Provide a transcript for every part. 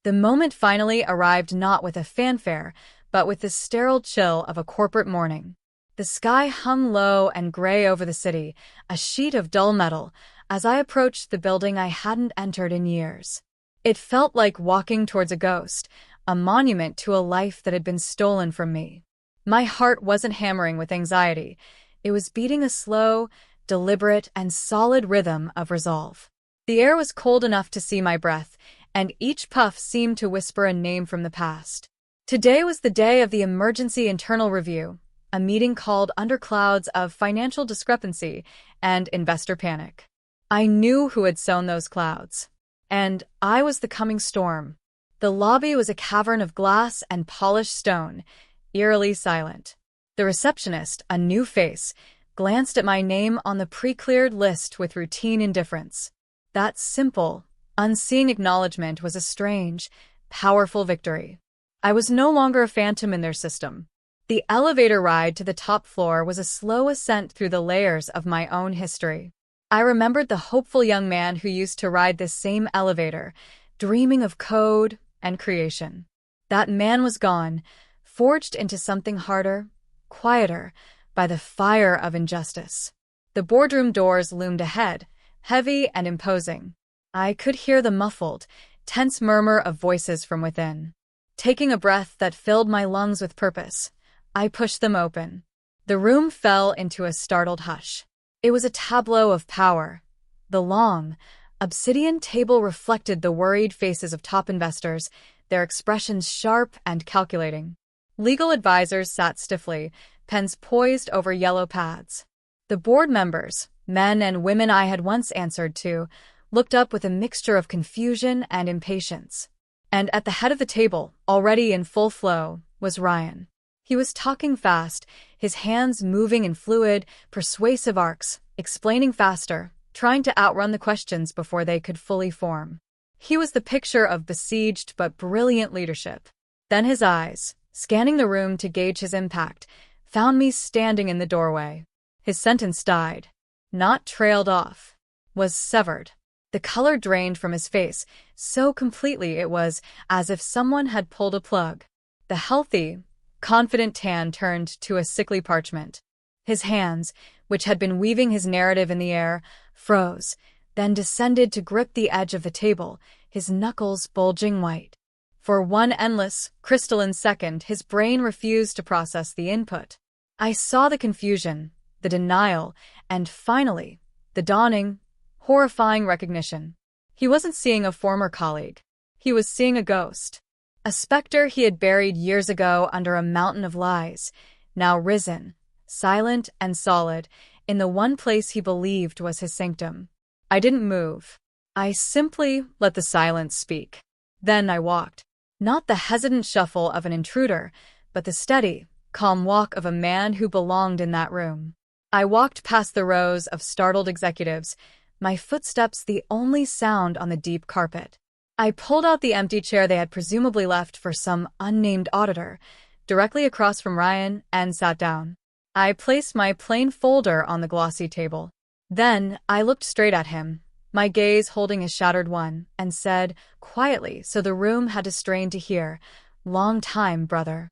The moment finally arrived, not with a fanfare, but with the sterile chill of a corporate morning. The sky hung low and gray over the city, a sheet of dull metal, as I approached the building I hadn't entered in years. It felt like walking towards a ghost, a monument to a life that had been stolen from me. My heart wasn't hammering with anxiety. It was beating a slow, deliberate, and solid rhythm of resolve. The air was cold enough to see my breath, and each puff seemed to whisper a name from the past. Today was the day of the emergency internal review, a meeting called under clouds of financial discrepancy and investor panic. I knew who had sown those clouds. And I was the coming storm. The lobby was a cavern of glass and polished stone, eerily silent. The receptionist, a new face, glanced at my name on the pre-cleared list with routine indifference. That simple, unseeing acknowledgement was a strange, powerful victory. I was no longer a phantom in their system. The elevator ride to the top floor was a slow ascent through the layers of my own history. I remembered the hopeful young man who used to ride this same elevator, dreaming of code and creation. That man was gone, forged into something harder, quieter, by the fire of injustice. The boardroom doors loomed ahead, heavy and imposing. I could hear the muffled, tense murmur of voices from within. Taking a breath that filled my lungs with purpose, I pushed them open. The room fell into a startled hush. It was a tableau of power. The long, obsidian table reflected the worried faces of top investors, their expressions sharp and calculating. Legal advisors sat stiffly, pens poised over yellow pads. The board members, men and women I had once answered to, looked up with a mixture of confusion and impatience. And at the head of the table, already in full flow, was Ryan. He was talking fast, his hands moving in fluid, persuasive arcs, explaining faster, trying to outrun the questions before they could fully form. He was the picture of besieged but brilliant leadership. Then his eyes, scanning the room to gauge his impact, found me standing in the doorway. His sentence died. Not trailed off. Was severed. The color drained from his face, so completely it was as if someone had pulled a plug. The healthy, confident tan turned to a sickly parchment. His hands, which had been weaving his narrative in the air, froze, then descended to grip the edge of the table, his knuckles bulging white. For one endless, crystalline second, his brain refused to process the input. I saw the confusion, the denial, and finally, the dawning, horrifying recognition. He wasn't seeing a former colleague. He was seeing a ghost. A specter he had buried years ago under a mountain of lies, now risen, silent and solid, in the one place he believed was his sanctum. I didn't move. I simply let the silence speak. Then I walked. Not the hesitant shuffle of an intruder, but the steady, calm walk of a man who belonged in that room. I walked past the rows of startled executives, my footsteps the only sound on the deep carpet. I pulled out the empty chair they had presumably left for some unnamed auditor, directly across from Ryan, and sat down. I placed my plain folder on the glossy table. Then I looked straight at him, my gaze holding his shattered one, and said, quietly so the room had to strain to hear, "Long time, brother."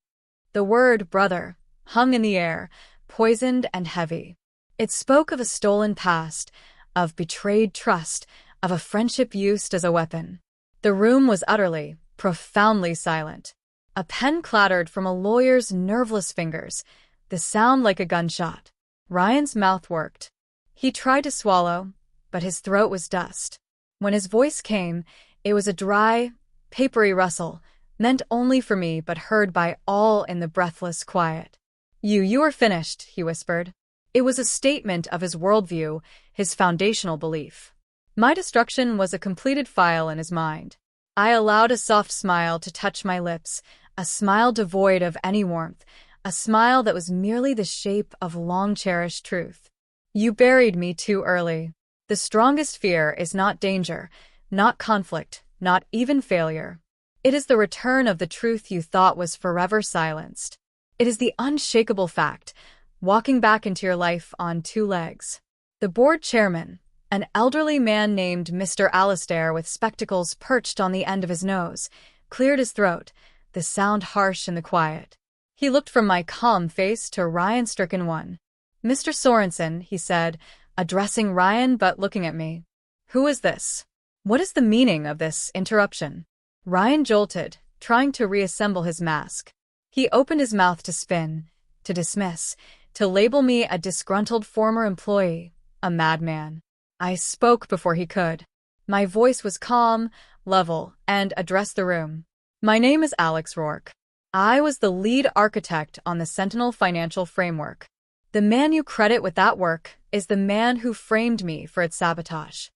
The word brother hung in the air, poisoned and heavy. It spoke of a stolen past, of betrayed trust, of a friendship used as a weapon. The room was utterly, profoundly silent. A pen clattered from a lawyer's nerveless fingers, the sound like a gunshot. Ryan's mouth worked. He tried to swallow, but his throat was dust. When his voice came, it was a dry, papery rustle, meant only for me but heard by all in the breathless quiet. You are finished," he whispered. It was a statement of his worldview, his foundational belief. My destruction was a completed file in his mind. I allowed a soft smile to touch my lips, a smile devoid of any warmth, a smile that was merely the shape of long-cherished truth. "You buried me too early. The strongest fear is not danger, not conflict, not even failure. It is the return of the truth you thought was forever silenced. It is the unshakable fact, walking back into your life on two legs." The board chairman, an elderly man named Mr. Alistair with spectacles perched on the end of his nose, cleared his throat, the sound harsh in the quiet. He looked from my calm face to Ryan's stricken one. "Mr. Sorensen," he said, addressing Ryan but looking at me. "Who is this? What is the meaning of this interruption?" Ryan jolted, trying to reassemble his mask. He opened his mouth to spin, to dismiss, to label me a disgruntled former employee, a madman. I spoke before he could. My voice was calm, level, and addressed the room. "My name is Alex Rourke. I was the lead architect on the Sentinel Financial Framework. The man you credit with that work is the man who framed me for its sabotage."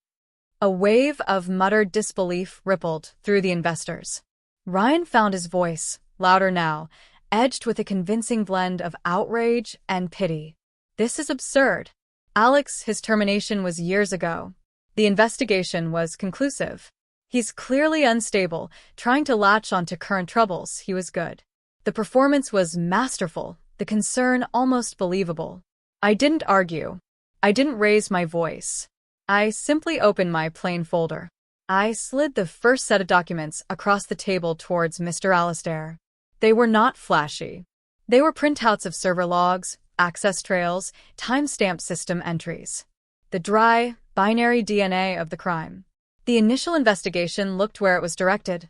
A wave of muttered disbelief rippled through the investors. Ryan found his voice, louder now, edged with a convincing blend of outrage and pity. "This is absurd. Alex, his termination was years ago. The investigation was conclusive. He's clearly unstable, trying to latch onto current troubles. He was good. The performance was masterful, the concern almost believable. I didn't argue. I didn't raise my voice. I simply opened my plain folder. I slid the first set of documents across the table towards Mr. Alastair. They were not flashy. They were printouts of server logs, access trails, timestamp system entries. The dry, binary DNA of the crime. "The initial investigation looked where it was directed,"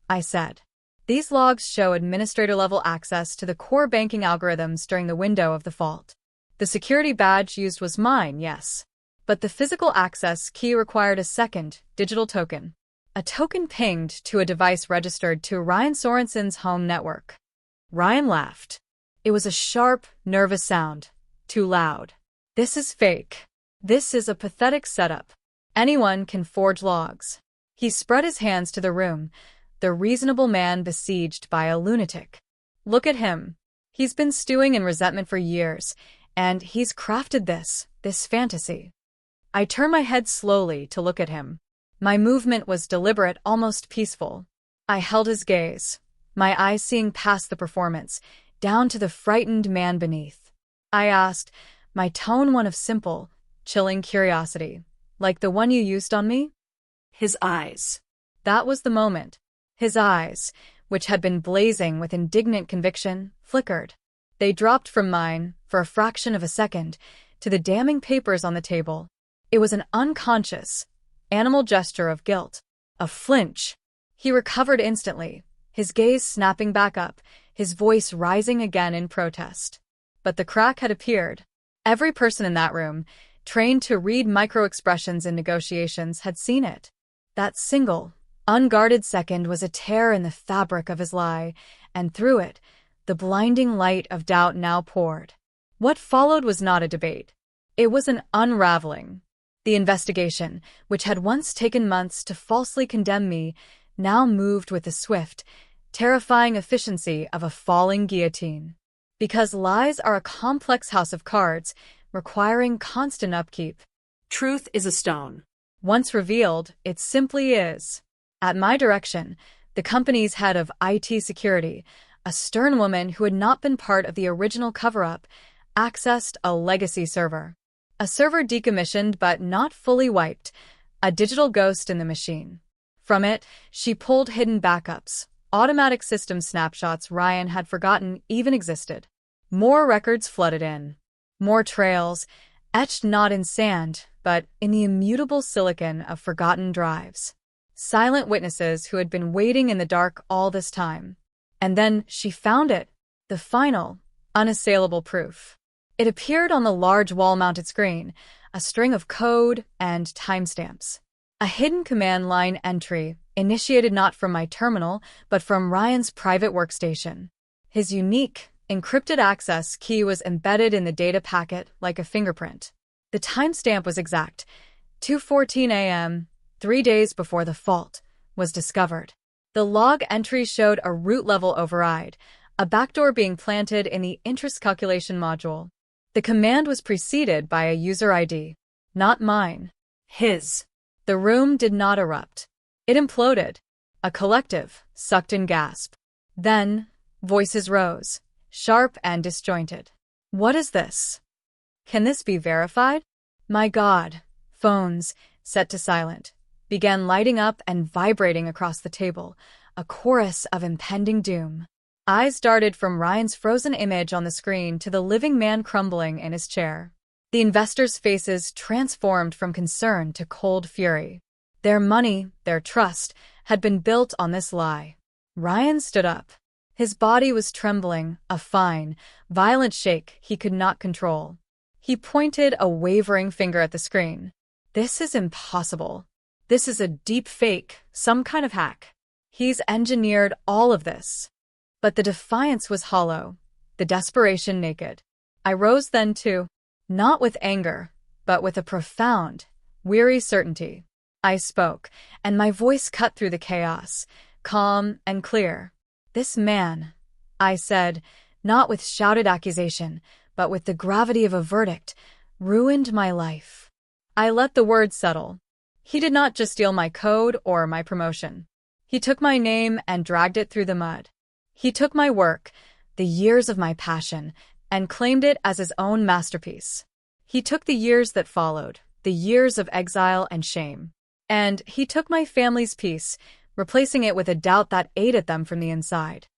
I said. "These logs show administrator-level access to the core banking algorithms during the window of the fault. The security badge used was mine, yes. But the physical access key required a second, digital token. A token pinged to a device registered to Ryan Sorensen's home network." Ryan laughed. It was a sharp, nervous sound. Too loud. "This is fake. This is a pathetic setup. Anyone can forge logs." He spread his hands to the room, the reasonable man besieged by a lunatic. "Look at him. He's been stewing in resentment for years, and he's crafted this fantasy." I turned my head slowly to look at him. My movement was deliberate, almost peaceful. I held his gaze, my eyes seeing past the performance, down to the frightened man beneath. I asked, my tone one of simple, chilling curiosity. "Like the one you used on me?" His eyes. That was the moment. His eyes, which had been blazing with indignant conviction, flickered. They dropped from mine, for a fraction of a second, to the damning papers on the table. It was an unconscious, animal gesture of guilt. A flinch. He recovered instantly, his gaze snapping back up, his voice rising again in protest. But the crack had appeared. Every person in that room, trained to read micro-expressions in negotiations, had seen it. That single, unguarded second was a tear in the fabric of his lie, and through it, the blinding light of doubt now poured. What followed was not a debate. It was an unraveling. The investigation, which had once taken months to falsely condemn me, now moved with the swift, terrifying efficiency of a falling guillotine. Because lies are a complex house of cards, requiring constant upkeep. Truth is a stone. Once revealed, it simply is. At my direction, the company's head of IT security, a stern woman who had not been part of the original cover-up, accessed a legacy server. A server decommissioned but not fully wiped, a digital ghost in the machine. From it, she pulled hidden backups, automatic system snapshots Ryan had forgotten even existed. More records flooded in. More trails, etched not in sand, but in the immutable silicon of forgotten drives. Silent witnesses who had been waiting in the dark all this time. And then she found it, the final, unassailable proof. It appeared on the large wall-mounted screen, a string of code and timestamps. A hidden command line entry, initiated not from my terminal, but from Ryan's private workstation. His unique, encrypted access key was embedded in the data packet like a fingerprint. The timestamp was exact. 2:14 a.m., 3 days before the fault was discovered. The log entry showed a root-level override, a backdoor being planted in the interest calculation module. The command was preceded by a user ID. Not mine. His. The room did not erupt. It imploded. A collective, sucked-in gasp. Then, voices rose, sharp and disjointed. What is this? Can this be verified? My God. Phones, set to silent, began lighting up and vibrating across the table, a chorus of impending doom. Eyes darted from Ryan's frozen image on the screen to the living man crumbling in his chair. The investors' faces transformed from concern to cold fury. Their money, their trust, had been built on this lie. Ryan stood up. His body was trembling, a fine, violent shake he could not control. He pointed a wavering finger at the screen. "This is impossible. This is a deep fake, some kind of hack. He's engineered all of this." But the defiance was hollow, the desperation naked. I rose then too, not with anger, but with a profound, weary certainty. I spoke, and my voice cut through the chaos, calm and clear. "This man," I said, not with shouted accusation, but with the gravity of a verdict, "ruined my life." I let the words settle. He did not just steal my code or my promotion. He took my name and dragged it through the mud. He took my work, the years of my passion, and claimed it as his own masterpiece. He took the years that followed, the years of exile and shame. And he took my family's peace, replacing it with a doubt that ate at them from the inside.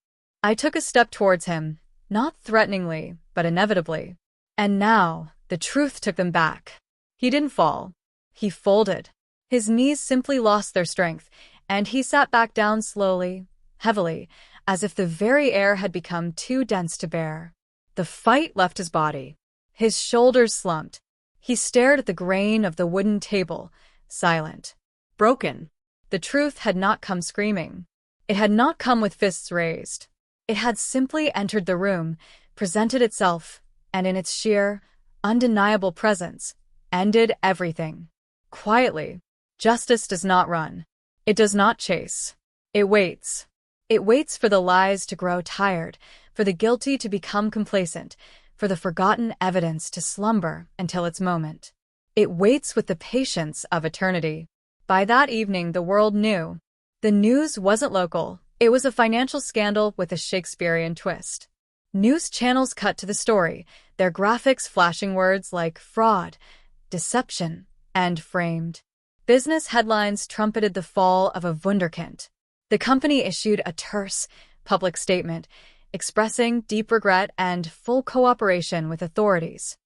I took a step towards him, not threateningly, but inevitably. And now, the truth took them back. He didn't fall. He folded. His knees simply lost their strength, and he sat back down slowly, heavily, as if the very air had become too dense to bear. The fight left his body. His shoulders slumped. He stared at the grain of the wooden table, silent, broken. The truth had not come screaming. It had not come with fists raised. It had simply entered the room, presented itself, and in its sheer, undeniable presence, ended everything. Quietly. Justice does not run. It does not chase. It waits. It waits for the lies to grow tired, for the guilty to become complacent, for the forgotten evidence to slumber until its moment. It waits with the patience of eternity. By that evening, the world knew. The news wasn't local. It was a financial scandal with a Shakespearean twist. News channels cut to the story, their graphics flashing words like fraud, deception, and framed. Business headlines trumpeted the fall of a wunderkind. The company issued a terse, public statement, expressing deep regret and full cooperation with authorities.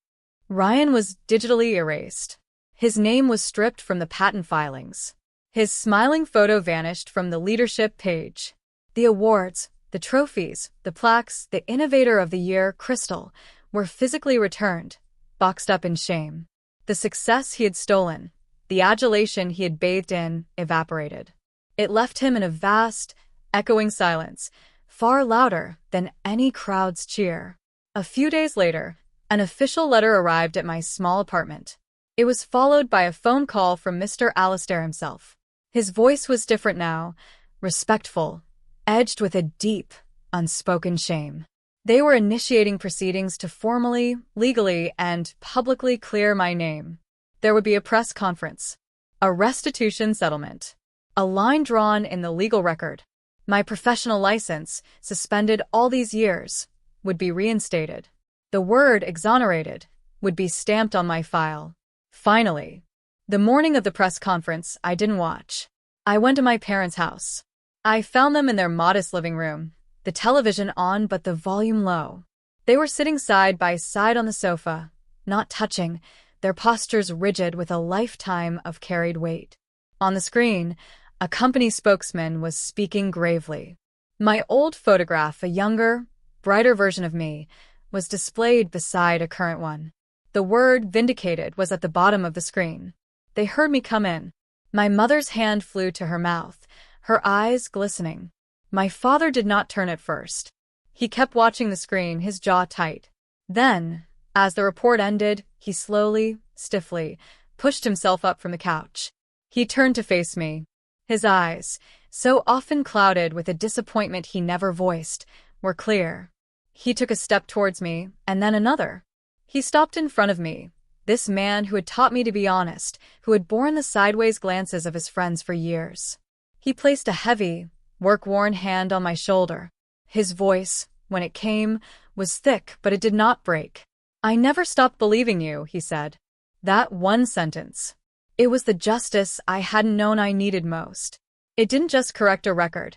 Ryan was digitally erased. His name was stripped from the patent filings. His smiling photo vanished from the leadership page. The awards, the trophies, the plaques, the Innovator of the Year crystal were physically returned, boxed up in shame. The success he had stolen, the adulation he had bathed in, evaporated. It left him in a vast, echoing silence, far louder than any crowd's cheer. A few days later, an official letter arrived at my small apartment. It was followed by a phone call from Mr. Alistair himself. His voice was different now, respectful, edged with a deep, unspoken shame. They were initiating proceedings to formally, legally, and publicly clear my name. There would be a press conference, a restitution settlement, a line drawn in the legal record. My professional license, suspended all these years, would be reinstated. The word exonerated would be stamped on my file. Finally, the morning of the press conference, I didn't watch. I went to my parents' house. I found them in their modest living room, the television on but the volume low. They were sitting side by side on the sofa, not touching, their postures rigid with a lifetime of carried weight. On the screen, a company spokesman was speaking gravely. My old photograph, a younger, brighter version of me, was displayed beside a current one. The word vindicated was at the bottom of the screen. They heard me come in. My mother's hand flew to her mouth, her eyes glistening. My father did not turn at first. He kept watching the screen, his jaw tight. Then, as the report ended, he slowly, stiffly, pushed himself up from the couch. He turned to face me. His eyes, so often clouded with a disappointment he never voiced, were clear. He took a step towards me, and then another. He stopped in front of me, this man who had taught me to be honest, who had borne the sideways glances of his friends for years. He placed a heavy, work-worn hand on my shoulder. His voice, when it came, was thick, but it did not break. "I never stopped believing you," he said. That one sentence. It was the justice I hadn't known I needed most. It didn't just correct a record.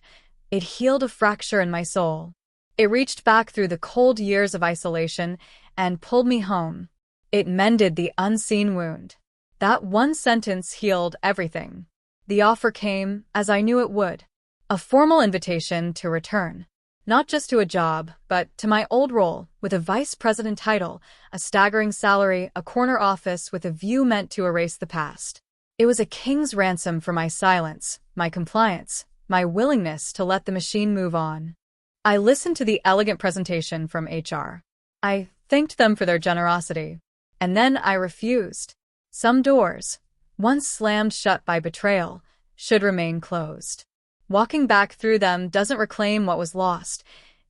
It healed a fracture in my soul. It reached back through the cold years of isolation and pulled me home. It mended the unseen wound. That one sentence healed everything. The offer came, as I knew it would. A formal invitation to return. Not just to a job, but to my old role, with a vice president title, a staggering salary, a corner office with a view meant to erase the past. It was a king's ransom for my silence, my compliance, my willingness to let the machine move on. I listened to the elegant presentation from HR. I thanked them for their generosity. And then I refused. Some doors, once slammed shut by betrayal, should remain closed. Walking back through them doesn't reclaim what was lost.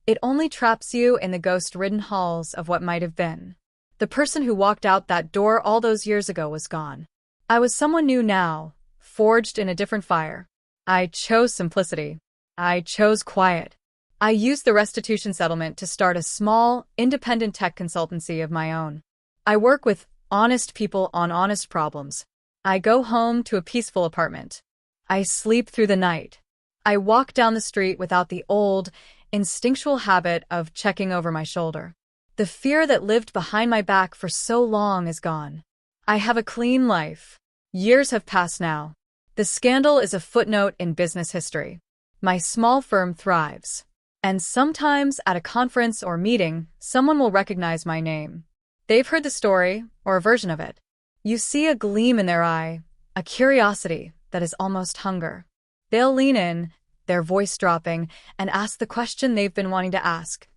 It only traps you in the ghost-ridden halls of what might have been. The person who walked out that door all those years ago was gone. I was someone new now, forged in a different fire. I chose simplicity. I chose quiet. I used the restitution settlement to start a small, independent tech consultancy of my own. I work with honest people on honest problems. I go home to a peaceful apartment. I sleep through the night. I walk down the street without the old, instinctual habit of checking over my shoulder. The fear that lived behind my back for so long is gone. I have a clean life. Years have passed now. The scandal is a footnote in business history. My small firm thrives. And sometimes at a conference or meeting, someone will recognize my name. They've heard the story, or a version of it. You see a gleam in their eye, a curiosity that is almost hunger. They'll lean in, their voice dropping, and ask the question they've been wanting to ask.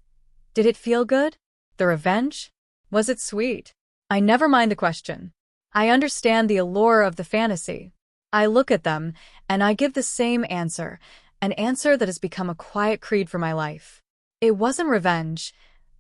Did it feel good? The revenge? Was it sweet? I never mind the question. I understand the allure of the fantasy. I look at them, and I give the same answer, an answer that has become a quiet creed for my life. It wasn't revenge,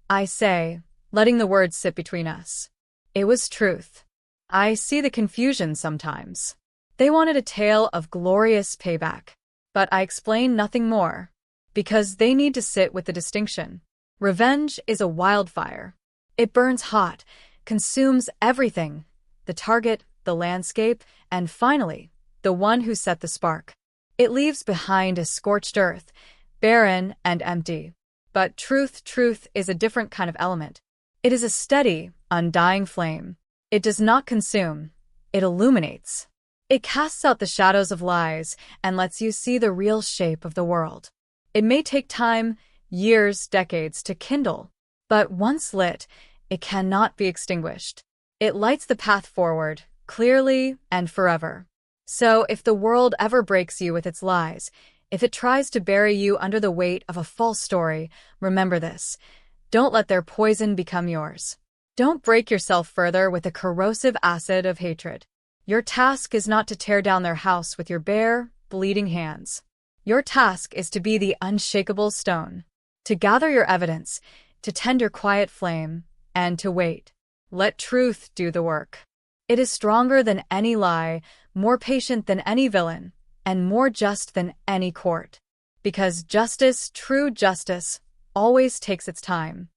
I say, letting the words sit between us. It was truth. I see the confusion sometimes. They wanted a tale of glorious payback. But I explain nothing more. Because they need to sit with the distinction. Revenge is a wildfire. It burns hot, consumes everything. The target, the landscape, and finally, the one who set the spark. It leaves behind a scorched earth, barren and empty. But truth is a different kind of element. It is a steady, undying flame. It does not consume. It illuminates. It casts out the shadows of lies and lets you see the real shape of the world. It may take time, years, decades to kindle, but once lit, it cannot be extinguished. It lights the path forward, clearly and forever. So if the world ever breaks you with its lies, if it tries to bury you under the weight of a false story, remember this. Don't let their poison become yours. Don't break yourself further with the corrosive acid of hatred. Your task is not to tear down their house with your bare, bleeding hands. Your task is to be the unshakable stone, to gather your evidence, to tend your quiet flame, and to wait. Let truth do the work. It is stronger than any lie, more patient than any villain, and more just than any court. Because justice, true justice, always takes its time.